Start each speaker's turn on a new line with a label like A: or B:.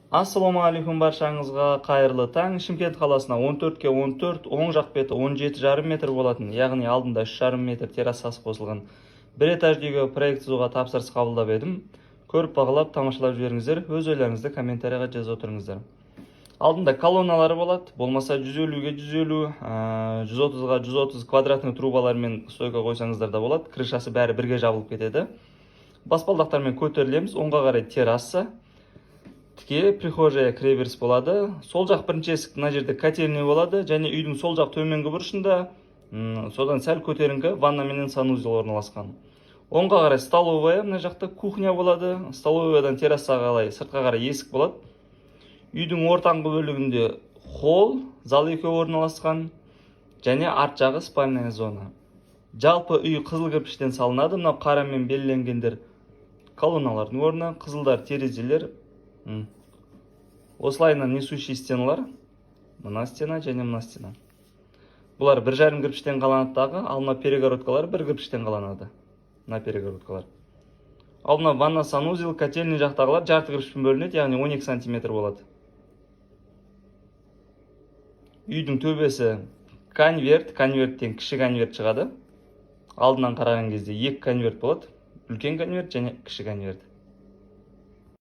A: Ассаламу алейкум баршаңызға қайырлы таң. Шымкент қаласына 14-ке 14, оң жақ беті 17,5 метр болатын, яғни алдында 3,5 метр террасасы қосылған бір этажды үйге проект жазуға тапсырыс қабылдап едім. Көріп бағалап, тамашалап жіберіңіздер, өз ойларыңызды комментарияға жазып отырыңыздар. Алдында колонналары болады, болмаса 150-ге 150, 130-ға 130 квадратный трубалармен стойка қойсаңыздар да болады. Крышасы бәрі бірге жабылып кетеді. Баспалдақтармен көтерілеміз, оңға қарай терраса. Тіке прихожая кіреберіс болады. Сол жақ бірінші есік, мына жерде котельный болады, және үйдің сол жақ төменгі бұрышында содан сәл көтеріңкі ванна менен санузел орналасқан. Оңға қарай столовая, мына жақта кухня болады. Столоваядан террасаға қарай сыртқа қарай есік болады. Үйдің ортаңғы бөлігінде холл, зал екеуі орналасқан, және арт жағы спальная зона. Жалпы үй қызыл кірпіштен салынады. Мына қарамен белгіленгендер колонналардың орны, қызылдар терезелер. Осылайына несущий стеналар, мына стена және мына стена. Бұлар 1,5 кірпіштен қаланады дағы, ал мына перегородкалар 1 кірпіштен қаланады. Мына перегородкалар. Ал мына ванна санузел, котельный жақтағылар жарты кірпішпен бөлінеді, яғни 12 сантиметр болады. Үйдің төбесі конверт, конверттен кіші конверт шығады. Алдынан қараған кезде екі конверт болады, үлкен конверт және кіші конверт.